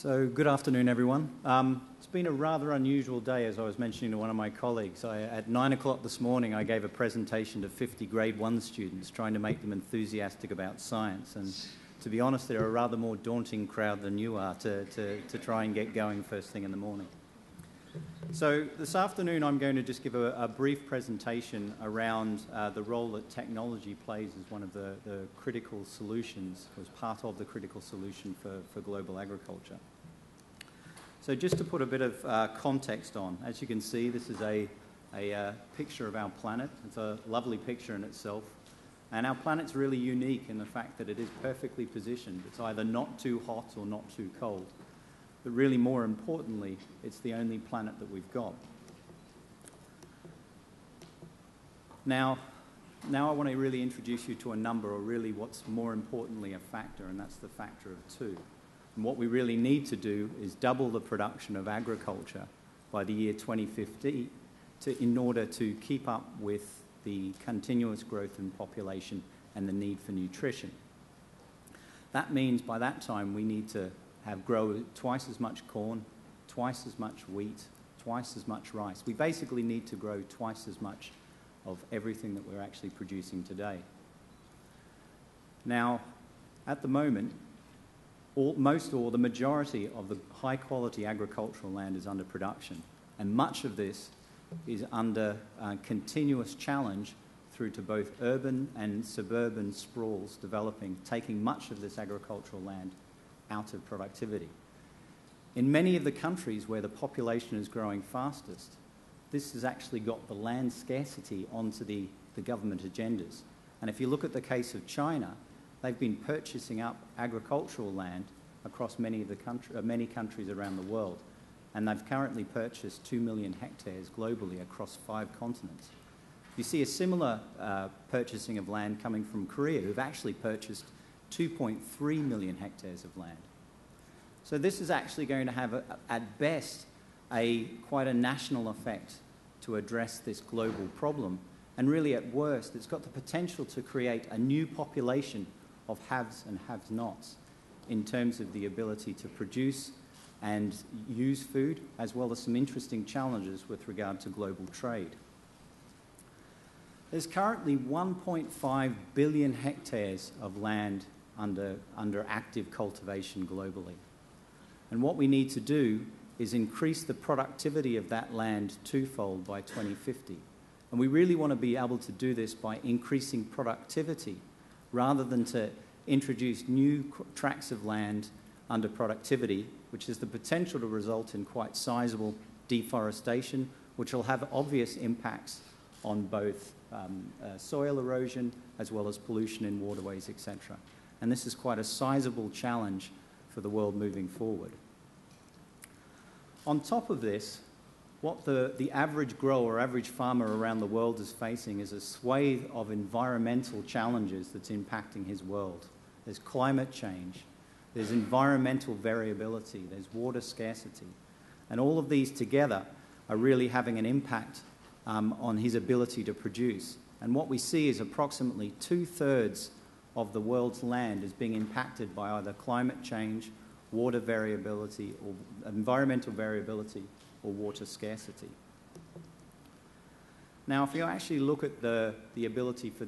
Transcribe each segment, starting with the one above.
So good afternoon, everyone. It's been a rather unusual day, as I was mentioning to one of my colleagues. At 9 o'clock this morning, I gave a presentation to 50 grade 1 students, trying to make them enthusiastic about science. And to be honest, they're a rather more daunting crowd than you are to try and get going first thing in the morning. So this afternoon, I'm going to just give a brief presentation around the role that technology plays as one of the critical solutions, as part of the critical solution for global agriculture. So just to put a bit of context on, as you can see, this is a picture of our planet. It's a lovely picture in itself. And our planet's really unique in the fact that it is perfectly positioned. It's either not too hot or not too cold. But really, more importantly, it's the only planet that we've got. Now I want to really introduce you to a number, or really what's more importantly a factor, and that's the factor of 2. And what we really need to do is double the production of agriculture by the year 2050 in order to keep up with the continuous growth in population and the need for nutrition. That means by that time we need to grow twice as much corn, twice as much wheat, twice as much rice. We basically need to grow twice as much of everything that we're actually producing today. Now, at the moment, the majority of the high-quality agricultural land is under production, and much of this is under continuous challenge through to both urban and suburban sprawls developing, taking much of this agricultural land out of productivity. In many of the countries where the population is growing fastest, this has actually got the land scarcity onto the government agendas. And if you look at the case of China, they've been purchasing up agricultural land across many countries around the world. And they've currently purchased 2 million hectares globally across 5 continents. You see a similar purchasing of land coming from Korea, who've actually purchased 2.3 million hectares of land. So this is actually going to have, at best, quite a national effect to address this global problem. And really, at worst, it's got the potential to create a new population of haves and have-nots in terms of the ability to produce and use food, as well as some interesting challenges with regard to global trade. There's currently 1.5 billion hectares of land under active cultivation globally. And what we need to do is increase the productivity of that land twofold by 2050. And we really want to be able to do this by increasing productivity rather than to introduce new tracts of land under productivity, which has the potential to result in quite sizable deforestation, which will have obvious impacts on both soil erosion as well as pollution in waterways, etc. And this is quite a sizable challenge for the world moving forward. On top of this, what the average grower or average farmer around the world is facing is a swathe of environmental challenges that's impacting his world. There's climate change, there's environmental variability, there's water scarcity. And all of these together are really having an impact on his ability to produce. And what we see is approximately 2/3 of the world's land is being impacted by either climate change, water variability, or environmental variability, or water scarcity. Now, if you actually look at the ability for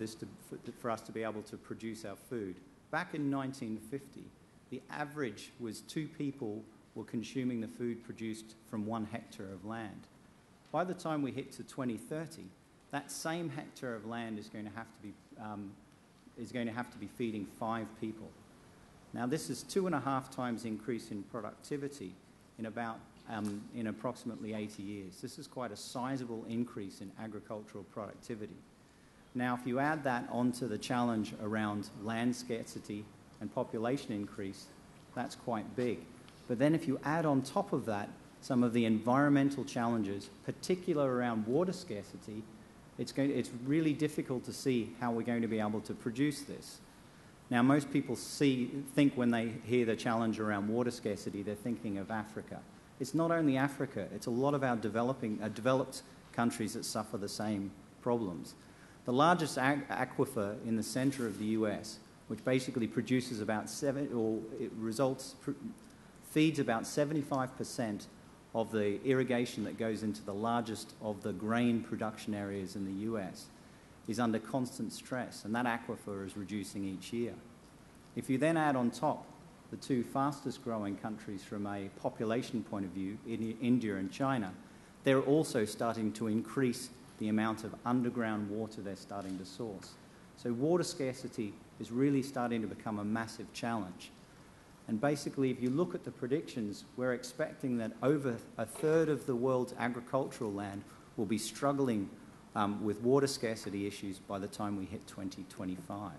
us to be able to produce our food, back in 1950, the average was 2 people were consuming the food produced from 1 hectare of land. By the time we hit to 2030, that same hectare of land is going to have to be feeding 5 people. Now, this is 2.5 times increase in productivity in approximately 80 years. This is quite a sizable increase in agricultural productivity. Now, if you add that onto the challenge around land scarcity and population increase, that's quite big. But then if you add on top of that some of the environmental challenges, particularly around water scarcity, it's really difficult to see how we're going to be able to produce this. Now, most people think when they hear the challenge around water scarcity, they're thinking of Africa. It's not only Africa, it's a lot of our developed countries that suffer the same problems. The largest aquifer in the center of the US, which basically produces about feeds about 75% of the irrigation that goes into the largest of the grain production areas in the US, is under constant stress, and that aquifer is reducing each year. If you then add on top the two fastest growing countries from a population point of view, India and China, they're also starting to increase the amount of underground water they're starting to source. So water scarcity is really starting to become a massive challenge. And basically, if you look at the predictions, we're expecting that over a third of the world's agricultural land will be struggling with water scarcity issues by the time we hit 2025.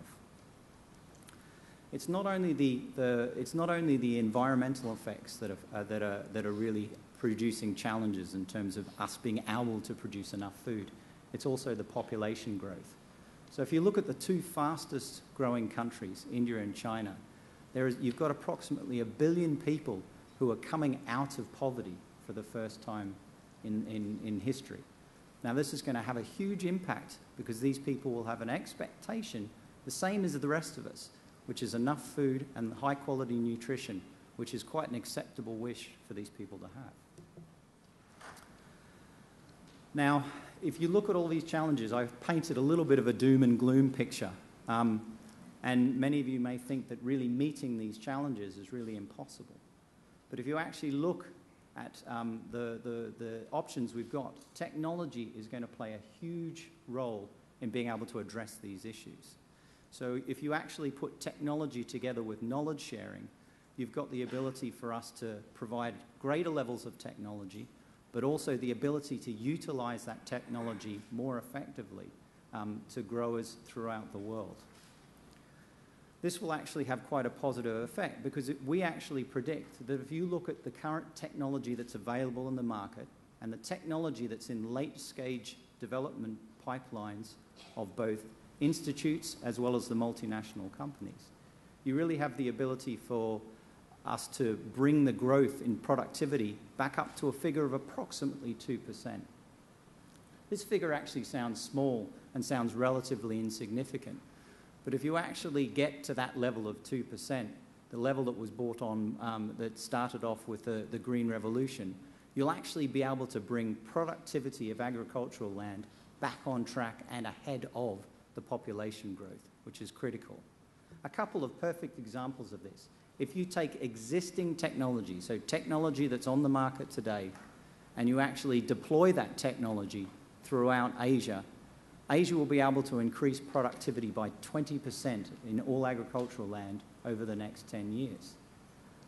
It's not only the environmental effects that are really producing challenges in terms of us being able to produce enough food. It's also the population growth. So if you look at the two fastest growing countries, India and China, you've got approximately 1 billion people who are coming out of poverty for the first time in history. Now, this is going to have a huge impact because these people will have an expectation, the same as the rest of us, which is enough food and high-quality nutrition, which is quite an acceptable wish for these people to have. Now, if you look at all these challenges, I've painted a little bit of a doom and gloom picture. And many of you may think that really meeting these challenges is really impossible. But if you actually look at the options we've got, technology is going to play a huge role in being able to address these issues. So if you actually put technology together with knowledge sharing, you've got the ability for us to provide greater levels of technology, but also the ability to utilize that technology more effectively to growers throughout the world. This will actually have quite a positive effect because we actually predict that if you look at the current technology that's available in the market and the technology that's in late-stage development pipelines of both institutes as well as the multinational companies, you really have the ability for us to bring the growth in productivity back up to a figure of approximately 2%. This figure actually sounds small and sounds relatively insignificant. But if you actually get to that level of 2%, the level that was brought on, that started off with the Green Revolution, you'll actually be able to bring productivity of agricultural land back on track and ahead of the population growth, which is critical. A couple of perfect examples of this. If you take existing technology, so technology that's on the market today, and you actually deploy that technology throughout Asia, Asia will be able to increase productivity by 20% in all agricultural land over the next 10 years.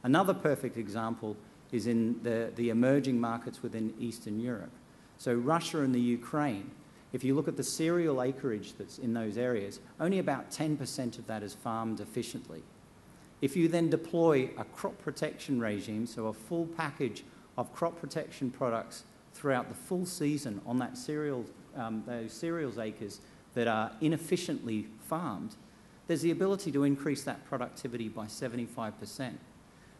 Another perfect example is in the emerging markets within Eastern Europe. So Russia and the Ukraine, if you look at the cereal acreage that's in those areas, only about 10% of that is farmed efficiently. If you then deploy a crop protection regime, so a full package of crop protection products throughout the full season on that those cereals acres that are inefficiently farmed, there's the ability to increase that productivity by 75%.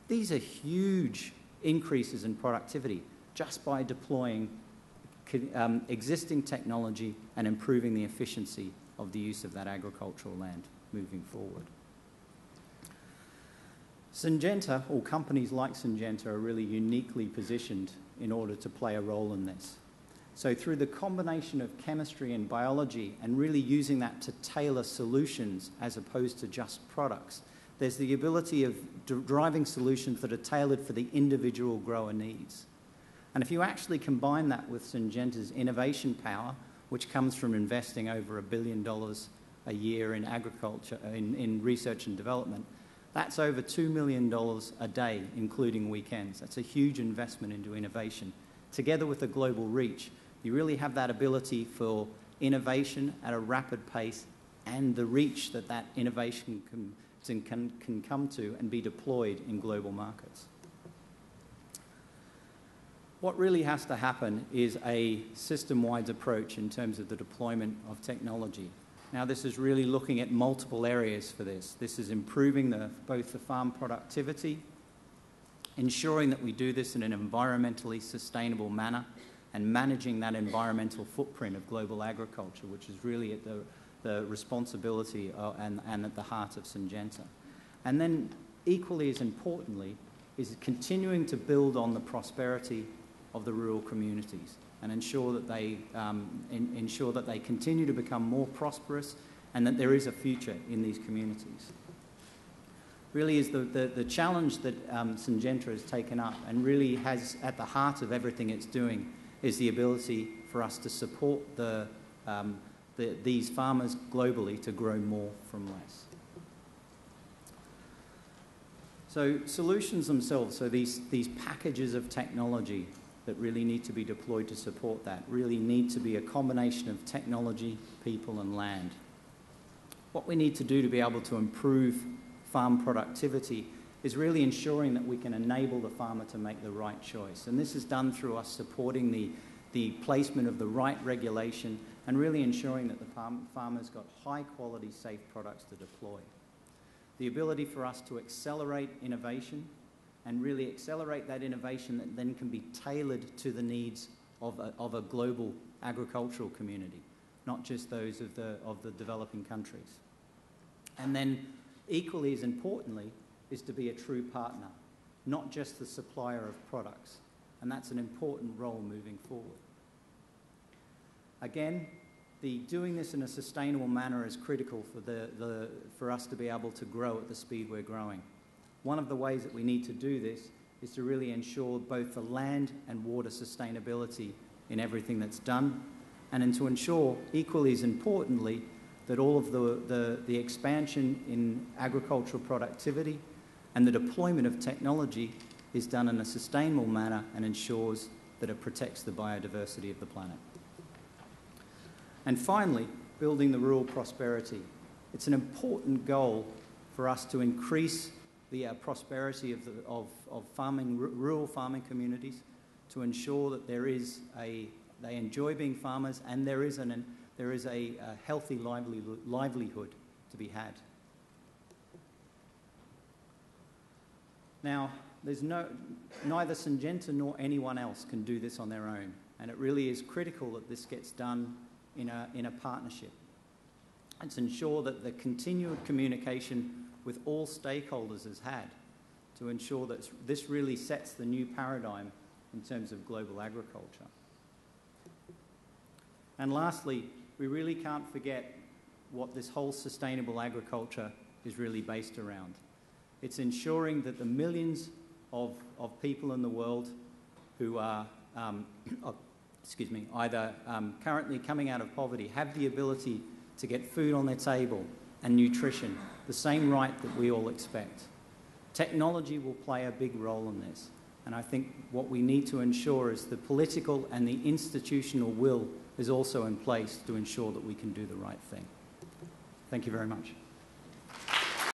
These are huge increases in productivity just by deploying existing technology and improving the efficiency of the use of that agricultural land moving forward. Syngenta, or companies like Syngenta, are really uniquely positioned in order to play a role in this. So through the combination of chemistry and biology and really using that to tailor solutions as opposed to just products, there's the ability of driving solutions that are tailored for the individual grower needs. And if you actually combine that with Syngenta's innovation power, which comes from investing over $1 billion a year in agriculture, in research and development, that's over $2 million a day, including weekends. That's a huge investment into innovation. Together with a global reach, you really have that ability for innovation at a rapid pace and the reach that that innovation can come to and be deployed in global markets. What really has to happen is a system-wide approach in terms of the deployment of technology. Now, this is really looking at multiple areas for this. This is improving both the farm productivity, ensuring that we do this in an environmentally sustainable manner, and managing that environmental footprint of global agriculture, which is really at the responsibility and at the heart of Syngenta. And then, equally as importantly, is continuing to build on the prosperity of the rural communities and ensure that they continue to become more prosperous and that there is a future in these communities. Really is the challenge that Syngenta has taken up and really has at the heart of everything it's doing is the ability for us to support these farmers globally to grow more from less. So solutions themselves, so these packages of technology that really need to be deployed to support that, really need to be a combination of technology, people and land. What we need to do to be able to improve farm productivity is really ensuring that we can enable the farmer to make the right choice. And this is done through us supporting the placement of the right regulation and really ensuring that the farmer's got high quality, safe products to deploy. The ability for us to accelerate innovation and really accelerate that innovation that then can be tailored to the needs of a global agricultural community, not just those of the developing countries. And then equally as importantly is to be a true partner, not just the supplier of products. And that's an important role moving forward. Again, doing this in a sustainable manner is critical for us to be able to grow at the speed we're growing. One of the ways that we need to do this is to really ensure both the land and water sustainability in everything that's done, and then to ensure, equally as importantly, that all of the expansion in agricultural productivity and the deployment of technology is done in a sustainable manner and ensures that it protects the biodiversity of the planet. And finally, building the rural prosperity. It's an important goal for us to increase the prosperity of rural farming communities, to ensure that they enjoy being farmers and there is a healthy livelihood to be had. Now, neither Syngenta nor anyone else can do this on their own, and it really is critical that this gets done in a partnership. And to ensure that the continued communication with all stakeholders is had to ensure that this really sets the new paradigm in terms of global agriculture. And lastly, we really can't forget what this whole sustainable agriculture is really based around. It's ensuring that the millions of people in the world who are either currently coming out of poverty have the ability to get food on their table and nutrition, the same right that we all expect. Technology will play a big role in this, and I think what we need to ensure is the political and the institutional will is also in place to ensure that we can do the right thing. Thank you very much.